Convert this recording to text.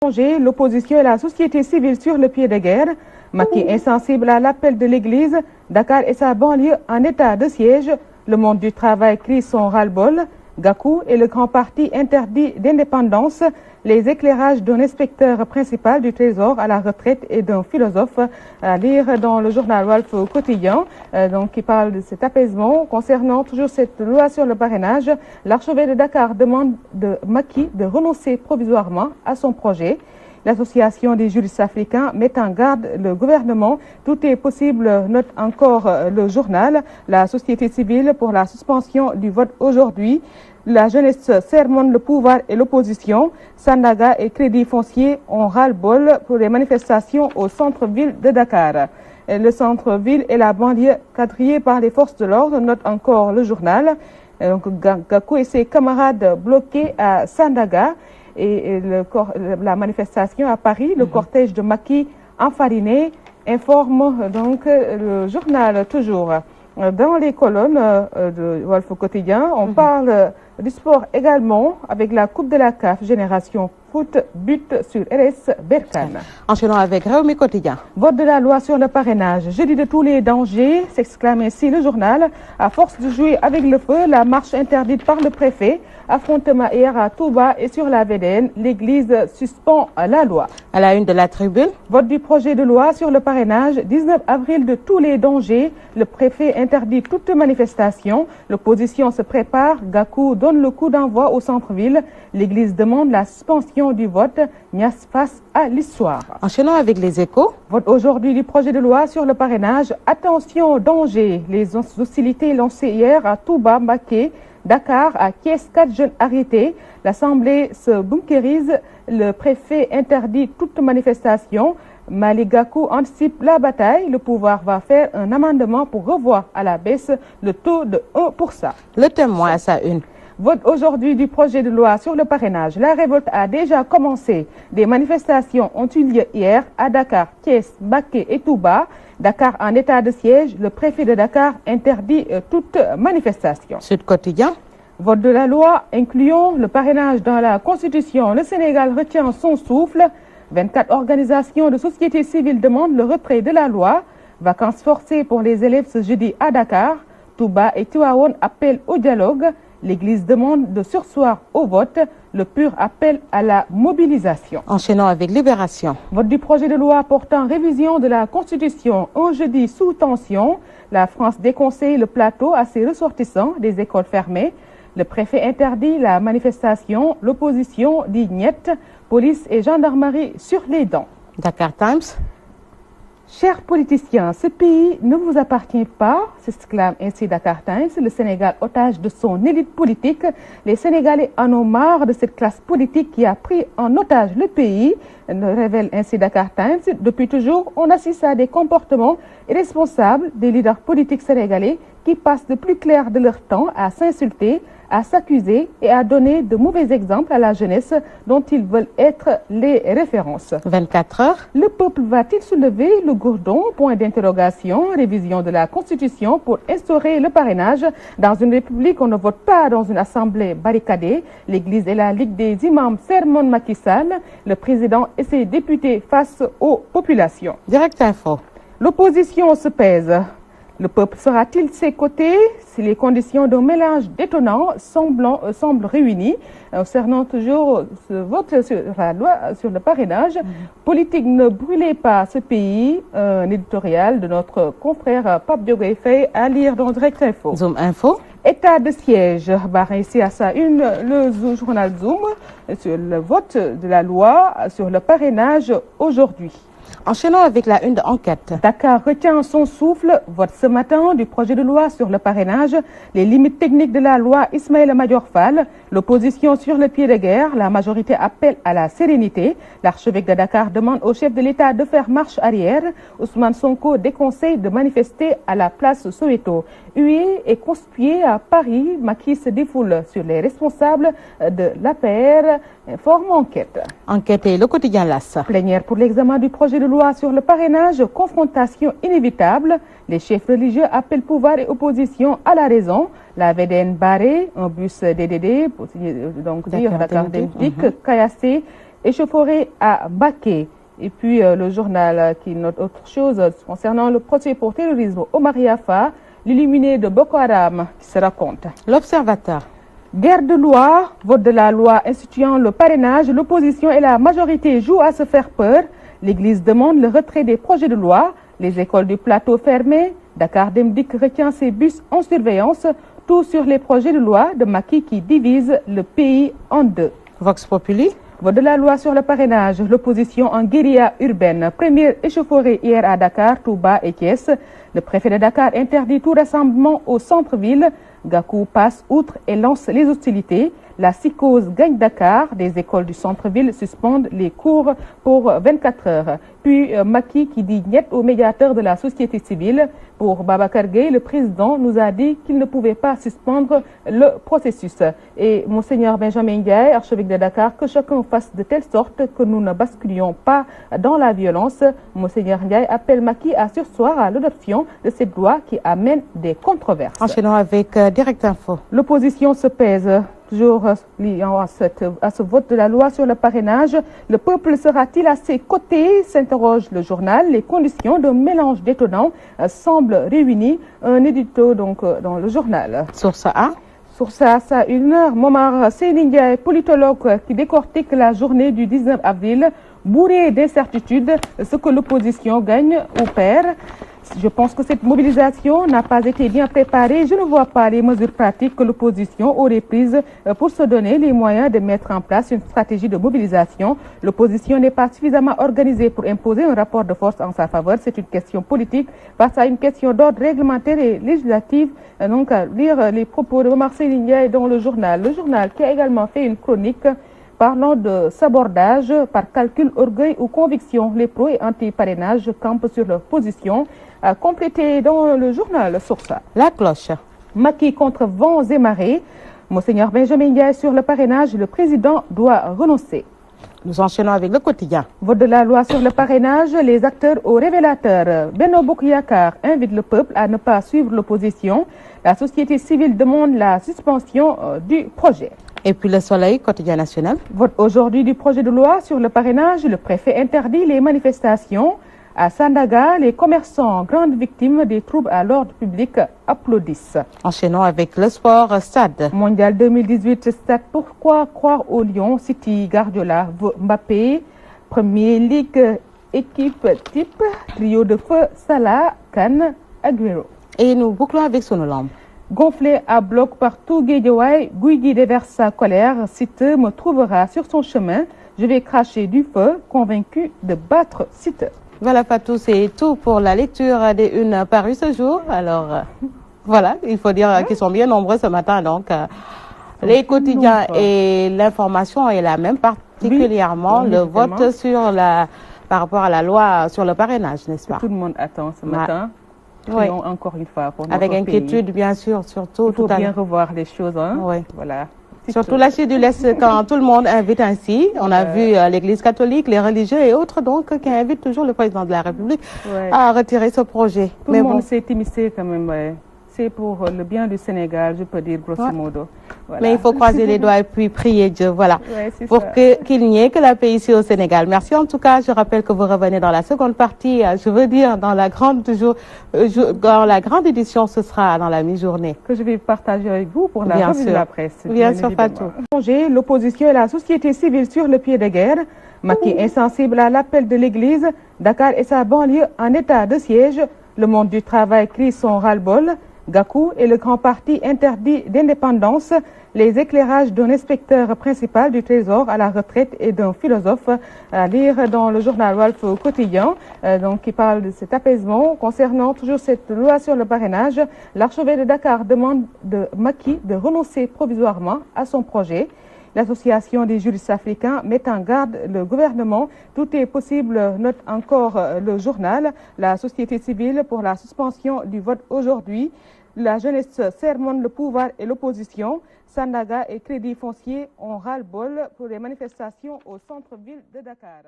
L'opposition et la société civile sur le pied de guerre. Macky insensible à l'appel de l'Église. Dakar et sa banlieue en état de siège. Le monde du travail crie son ras-le-bol. Gakou et le grand parti interdit d'indépendance. Les éclairages d'un inspecteur principal du Trésor à la retraite et d'un philosophe à lire dans le journal Walf Quotidien, qui parle de cet apaisement. Concernant toujours cette loi sur le parrainage, l'archevêque de Dakar demande de Macky de renoncer provisoirement à son projet. L'association des juristes africains met en garde le gouvernement. Tout est possible, note encore le journal. La société civile pour la suspension du vote aujourd'hui. La jeunesse sermonne le pouvoir et l'opposition. Sandaga et Crédit Foncier ont ras-le-bol pour les manifestations au centre-ville de Dakar. Le centre-ville et la banlieue quadrillés par les forces de l'ordre, note encore le journal. Gakou et ses camarades bloqués à Sandaga. Et la manifestation à Paris, le cortège de Macky enfariné, informe donc le journal toujours. Dans les colonnes de Walf Quotidien, on parle du sport également avec la Coupe de la CAF Génération Foot, but sur RS Berkane. Enchaînons avec Rewmi Quotidien. Vote de la loi sur le parrainage. Jeudi de tous les dangers, s'exclame ainsi le journal. À force de jouer avec le feu, la marche interdite par le préfet. Affrontement hier à Touba et sur la VDN, l'Église suspend la loi. À la une de la Tribune. Vote du projet de loi sur le parrainage. 19 avril de tous les dangers. Le préfet interdit toute manifestation. L'opposition se prépare. Gakou donne le coup d'envoi au centre-ville. L'Église demande la suspension du vote. Niasse face à l'histoire. Enchaînons avec les Échos. Vote aujourd'hui du projet de loi sur le parrainage. Attention, danger. Les hostilités lancées hier à Touba, Mbacké, Dakar, à Thiès, 4 jeunes arrêtés. L'Assemblée se bunkérise. Le préfet interdit toute manifestation. Malick Gakou anticipe la bataille. Le pouvoir va faire un amendement pour revoir à la baisse le taux de 1%. Le Témoin à sa une. Vote aujourd'hui du projet de loi sur le parrainage. La révolte a déjà commencé. Des manifestations ont eu lieu hier à Dakar, Thiès, Mbacké et Touba. Dakar en état de siège. Le préfet de Dakar interdit toute manifestation. Sud Quotidien. Vote de la loi incluant le parrainage dans la Constitution. Le Sénégal retient son souffle. 24 organisations de société civile demandent le retrait de la loi. Vacances forcées pour les élèves ce jeudi à Dakar. Touba et Tivaouane appellent au dialogue. L'Église demande de surseoir au vote. Le PUR appelle à la mobilisation. Enchaînons avec Libération. Vote du projet de loi portant révision de la Constitution. Un jeudi sous tension. La France déconseille le plateau à ses ressortissants des écoles fermées. Le préfet interdit la manifestation. L'opposition dit niet. Police et gendarmerie sur les dents. Dakar Times. Chers politiciens, ce pays ne vous appartient pas, s'exclame ainsi Dakar Times. Le Sénégal otage de son élite politique. Les Sénégalais en ont marre de cette classe politique qui a pris en otage le pays, révèle ainsi Dakar Times. Depuis toujours, on assiste à des comportements irresponsables des leaders politiques sénégalais qui passent le plus clair de leur temps à s'insulter, à s'accuser et à donner de mauvais exemples à la jeunesse dont ils veulent être les références. 24 heures. Le peuple va-t-il soulever le gourdon? Point d'interrogation. Révision de la Constitution pour instaurer le parrainage. Dans une république, on ne vote pas dans une assemblée barricadée. L'Église et la Ligue des imams sermonnent Macky Sall. Le président et ses députés face aux populations. Direct Info. L'opposition se pèse. Le peuple sera-t-il de ses côtés si les conditions d'un mélange détonnant semblent réunies? Concernant toujours ce vote sur la loi sur le parrainage, politique, ne brûlez pas ce pays. Un éditorial de notre confrère Pape Diogoye Faye à lire dans Direct Info. Zoom Info. État de siège, barre ici à sa une, le journal Zoom sur le vote de la loi sur le parrainage aujourd'hui. Enchaînons avec la une de Enquête. Dakar retient son souffle. Vote ce matin du projet de loi sur le parrainage. Les limites techniques de la loi Ismaïla Madior Fall. L'opposition sur le pied de guerre. La majorité appelle à la sérénité. L'archevêque de Dakar demande au chef de l'État de faire marche arrière. Ousmane Sonko déconseille de manifester à la place Soweto. Hué et conspué à Paris. Macky se défoule sur les responsables de l'APR. Informe Enquête. Enquête et le quotidien LAS. Plénière pour l'examen du projet de loi sur le parrainage. Confrontation inévitable. Les chefs religieux appellent pouvoir et opposition à la raison. La VDN barrée, un bus DDD, pour donc dire Dakar Dem Dikk, caillassé échauffourée à Mbacké. Et puis le journal qui note autre chose concernant le procès pour terrorisme Omar Yafa, l'illuminé de Boko Haram qui se raconte. L'Observateur. Guerre de loi, vote de la loi instituant le parrainage, l'opposition et la majorité jouent à se faire peur. L'Église demande le retrait des projets de loi, les écoles du plateau fermées, Dakar Dem Dikk retient ses bus en surveillance, tout sur les projets de loi de Macky qui divisent le pays en deux. Vox Populi. Vote de la loi sur le parrainage, l'opposition en guérilla urbaine. Première échauffourée hier à Dakar, Touba et Thiès. Le préfet de Dakar interdit tout rassemblement au centre-ville. Gakou passe outre et lance les hostilités. La psychose gagne Dakar. Des écoles du centre-ville suspendent les cours pour 24 heures. Puis Macky qui dit niet au médiateur de la société civile. Pour Babacar Gueye, le président nous a dit qu'il ne pouvait pas suspendre le processus. Et Monseigneur Benjamin Ndiaye, archevêque de Dakar, que chacun fasse de telle sorte que nous ne basculions pas dans la violence. Monseigneur Ndiaye appelle Macky à surseoir à l'adoption de cette loi qui amène des controverses. Enchaînons avec Direct Info. L'opposition se pèse. Toujours liant à ce vote de la loi sur le parrainage, le peuple sera-t-il à ses côtés, s'interroge le journal. Les conditions d'un mélange détonnant semblent réunies. Un édito donc dans le journal. Source A. Source A, ça 1h. Momar Seyni Ndiaye, politologue qui décortique la journée du 19 avril, bourré d'incertitudes, ce que l'opposition gagne ou perd. Je pense que cette mobilisation n'a pas été bien préparée. Je ne vois pas les mesures pratiques que l'opposition aurait prises pour se donner les moyens de mettre en place une stratégie de mobilisation. L'opposition n'est pas suffisamment organisée pour imposer un rapport de force en sa faveur. C'est une question politique face à une question d'ordre réglementaire et législative. Donc, à lire les propos de Momar Seyni Ndiaye dans le journal. Le journal qui a également fait une chronique parlant de sabordage par calcul, orgueil ou conviction. Les pros et anti-parrainage campent sur leur position. Complété dans le journal Source A. La Cloche. Macky contre vents et marées. Monseigneur Benjamin Ndiaye sur le parrainage, le président doit renoncer. Nous enchaînons avec Le Quotidien. Vote de la loi sur le parrainage, les acteurs aux révélateurs. Benno Bokk Yakaar invite le peuple à ne pas suivre l'opposition. La société civile demande la suspension du projet. Et puis Le Soleil, quotidien national. Vote aujourd'hui du projet de loi sur le parrainage. Le préfet interdit les manifestations. À Sandaga, les commerçants, grandes victimes des troubles à l'ordre public, applaudissent. Enchaînons avec le sport. Stade. Mondial 2018, Stade. Pourquoi croire au Lion? City, Guardiola, Mbappé. Premier Ligue, équipe type, trio de feu, Salah, Kane, Agüero. Et nous bouclons avec Sonolamb. Gonflé à bloc par tout Guédiawaye, Guigui déverse sa colère. Siteu me trouvera sur son chemin. Je vais cracher du feu, convaincu de battre Siteu. Voilà, Fatou, c'est tout pour la lecture des unes parues ce jour. Alors, voilà, il faut dire qu'ils sont bien nombreux ce matin. Donc, les quotidiens et l'information est la même, particulièrement le vote sur par rapport à la loi sur le parrainage, n'est-ce pas? Tout le monde attend ce matin. Oui. Encore une fois pour notre Avec inquiétude, pays. bien sûr, surtout. Il faut bien revoir les choses. Hein? Oui. Voilà. Surtout la Chine du l'Est, quand tout le monde invite ainsi. On a vu l'Église catholique, les religieux et autres, donc, qui invitent toujours le président de la République à retirer ce projet. Tout le monde s'est immiscé quand même. Ouais. C'est pour le bien du Sénégal, je peux dire grosso modo. Voilà. Mais il faut croiser les doigts et puis prier Dieu, voilà, pour qu'il n'y ait que la paix ici au Sénégal. Merci en tout cas. Je rappelle que vous revenez dans la seconde partie. Je veux dire, dans la grande édition, ce sera dans la mi-journée. Que je vais partager avec vous pour la revue de la presse. Bien sûr, Fatou. L'opposition et la société civile sur le pied de guerre. Macky insensible à l'appel de l'Église. Dakar et sa banlieue en état de siège. Le monde du travail crie son ras-le-bol. Gakou et le grand parti interdit d'indépendance, les éclairages d'un inspecteur principal du Trésor à la retraite et d'un philosophe à lire dans le journal Walf Quotidien, donc qui parle de cet apaisement. Concernant toujours cette loi sur le parrainage, l'archevêque de Dakar demande de Macky de renoncer provisoirement à son projet. L'association des juristes africains met en garde le gouvernement. Tout est possible, note encore le journal. La société civile pour la suspension du vote aujourd'hui. La jeunesse sermonne le pouvoir et l'opposition. Sandaga et Crédit Foncier ont ras-le-bol pour les manifestations au centre-ville de Dakar.